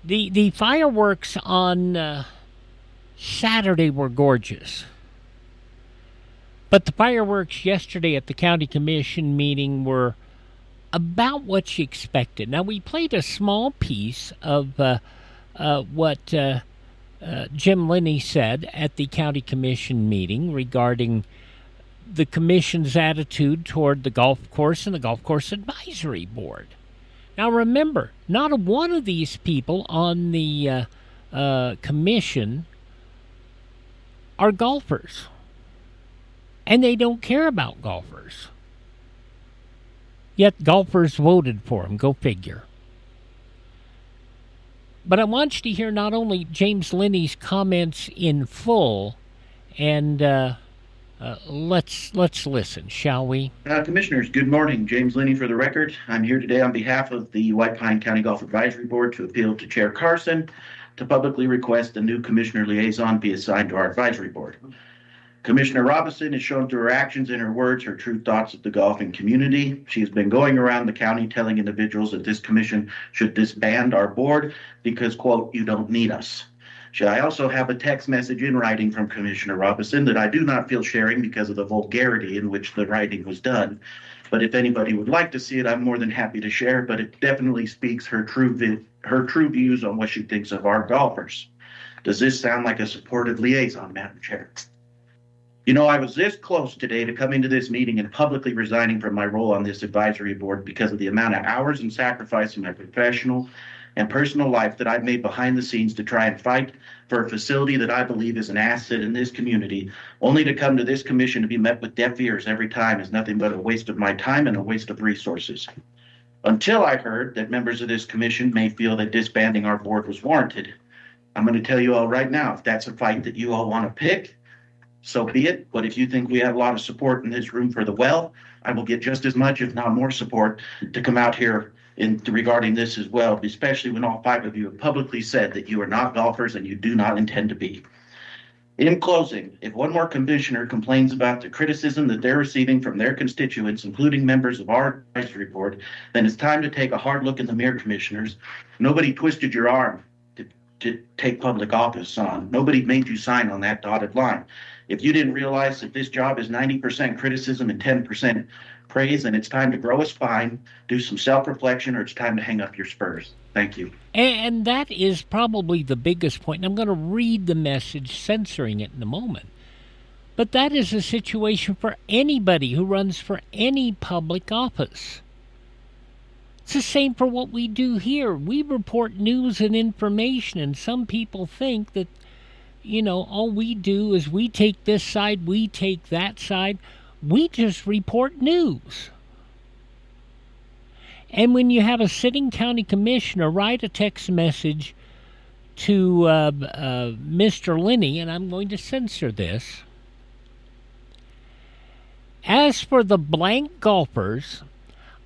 The fireworks on Saturday were gorgeous. But the fireworks yesterday at the county commission meeting were about what you expected. Now, we played a small piece of what Jim Linney said at the county commission meeting regarding the commission's attitude toward the golf course and the golf course advisory board. Now, remember, not a one of these people on the commission are golfers. And they don't care about golfers. Yet golfers voted for him. Go figure. But I want you to hear not only James Linney's comments in full, and let's listen, shall we? Commissioners, good morning. James Linney for the record. I'm here today on behalf of the White Pine County Golf Advisory Board to appeal to Chair Carson to publicly request a new commissioner liaison be assigned to our advisory board. Commissioner Robinson has shown through her actions and her words her true thoughts of the golfing community. She has been going around the county telling individuals that this commission should disband our board because, quote, you don't need us. I also have a text message in writing from Commissioner Robinson that I do not feel sharing because of the vulgarity in which the writing was done. But if anybody would like to see it, I'm more than happy to share, but it definitely speaks her true views on what she thinks of our golfers. Does this sound like a supportive liaison, Madam Chair? You know, I was this close today to coming to this meeting and publicly resigning from my role on this advisory board because of the amount of hours and sacrifice in my professional and personal life that I've made behind the scenes to try and fight for a facility that I believe is an asset in this community, only to come to this commission to be met with deaf ears every time is nothing but a waste of my time and a waste of resources. Until I heard that members of this commission may feel that disbanding our board was warranted. I'm going to tell you all right now, if that's a fight that you all want to pick, so be it. But if you think we have a lot of support in this room for the well, I will get just as much, if not more support to come out here regarding this as well, especially when all five of you have publicly said that you are not golfers and you do not intend to be. In closing, if one more commissioner complains about the criticism that they're receiving from their constituents, including members of our advisory board, then it's time to take a hard look in the mirror, commissioners. Nobody twisted your arm to take public office on. Nobody made you sign on that dotted line. If you didn't realize that this job is 90% criticism and 10% praise, then it's time to grow a spine, do some self-reflection, or it's time to hang up your spurs. Thank you. And that is probably the biggest point. And I'm going to read the message, censoring it in a moment. But that is a situation for anybody who runs for any public office. It's the same for what we do here. We report news and information, and some people think that, you know, all we do is we take this side, we take that side. We just report news. And when you have a sitting county commissioner write a text message to Mr. Linney, and I'm going to censor this. As for the blank golfers,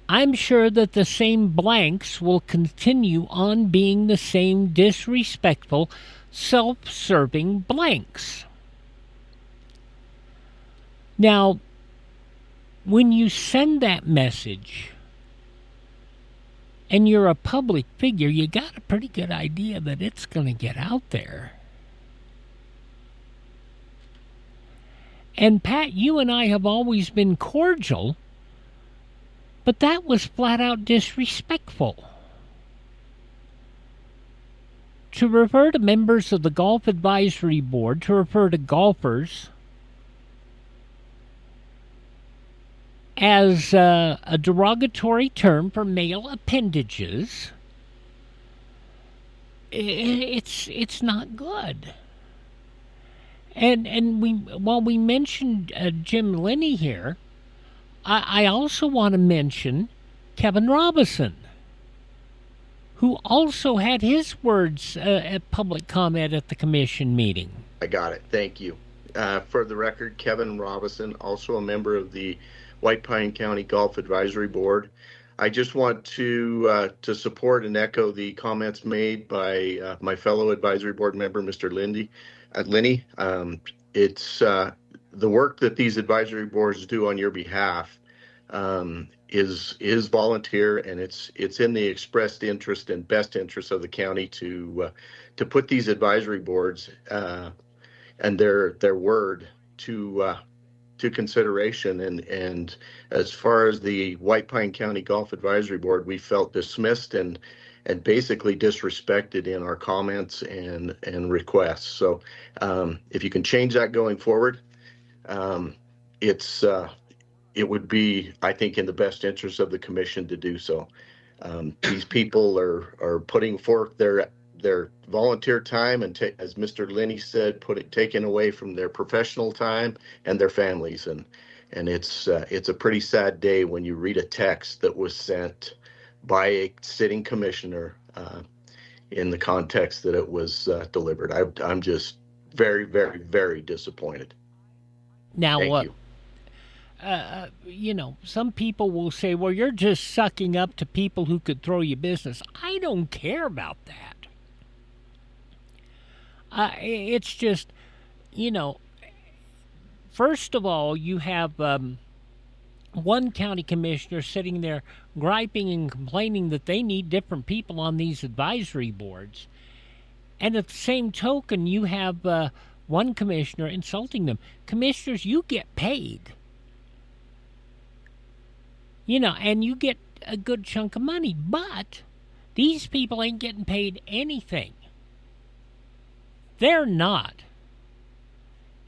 I'm sure that the same blanks will continue on being the same disrespectful, self-serving blanks. Now, when you send that message and you're a public figure, you got a pretty good idea that it's going to get out there. And Pat, you and I have always been cordial, but that was flat out disrespectful. To refer to members of the Golf Advisory Board, to refer to golfers as a derogatory term for male appendages, it's not good. And while we mentioned Jim Linney here, I also want to mention Kevin Robinson, who also had his words at public comment at the commission meeting. I got it. Thank you. For the record, Kevin Robinson, also a member of the White Pine County Golf Advisory Board. I just want to support and echo the comments made by my fellow advisory board member, Mr. Linney. It's the work that these advisory boards do on your behalf is volunteer, and it's in the expressed interest and best interest of the county to put these advisory boards and their word to consideration. And as far as the White Pine County Golf Advisory Board, we felt dismissed and basically disrespected in our comments and requests. So if you can change that going forward, it would be, I think, in the best interest of the commission to do so. These people are putting forth their volunteer time and, as Mr. Linney said, taken away from their professional time and their families. And it's a pretty sad day when you read a text that was sent by a sitting commissioner in the context that it was delivered. I'm just very, very, very disappointed. Now, Thank you. Some people will say, well, you're just sucking up to people who could throw you business. I don't care about that. It's just, first of all, you have one county commissioner sitting there griping and complaining that they need different people on these advisory boards. And at the same token, you have one commissioner insulting them. Commissioners, you get paid. And you get a good chunk of money. But these people ain't getting paid anything. They're not.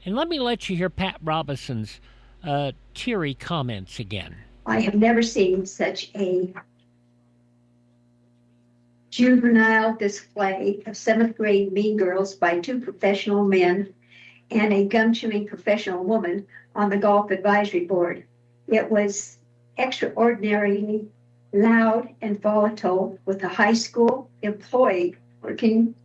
And let me let you hear Pat Robinson's teary comments again. I have never seen such a juvenile display of 7th grade mean girls by 2 professional men and a gum-chewing professional woman on the golf advisory board. It was extraordinarily loud and volatile with a high school employee working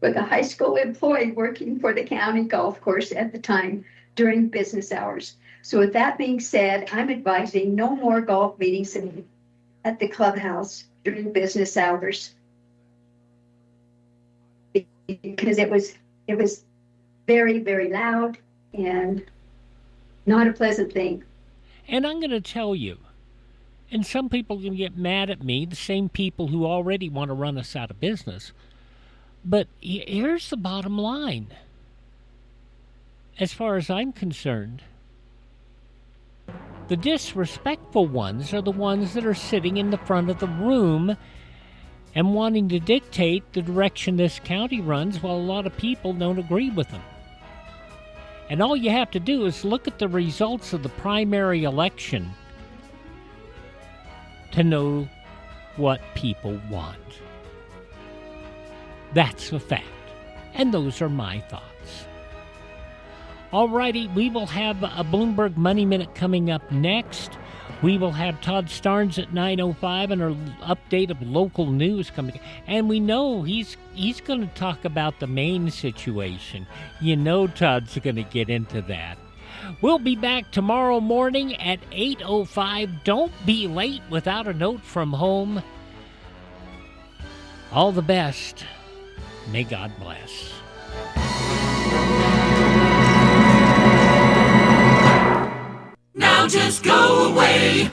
with a high school employee working for the county golf course at the time during business hours. So with that being said, I'm advising no more golf meetings at the clubhouse during business hours, because it was very, very loud and not a pleasant thing. And I'm going to tell you, and some people can get mad at me, the same people who already want to run us out of business. But here's the bottom line. As far as I'm concerned, the disrespectful ones are the ones that are sitting in the front of the room and wanting to dictate the direction this county runs, while a lot of people don't agree with them. And all you have to do is look at the results of the primary election to know what people want. That's a fact. And those are my thoughts. Alrighty, we will have a Bloomberg Money Minute coming up next. We will have Todd Starnes at 9:05 and an update of local news coming. And we know he's going to talk about the Maine situation. Todd's going to get into that. We'll be back tomorrow morning at 8:05. Don't be late without a note from home. All the best. May God bless. Now just go away.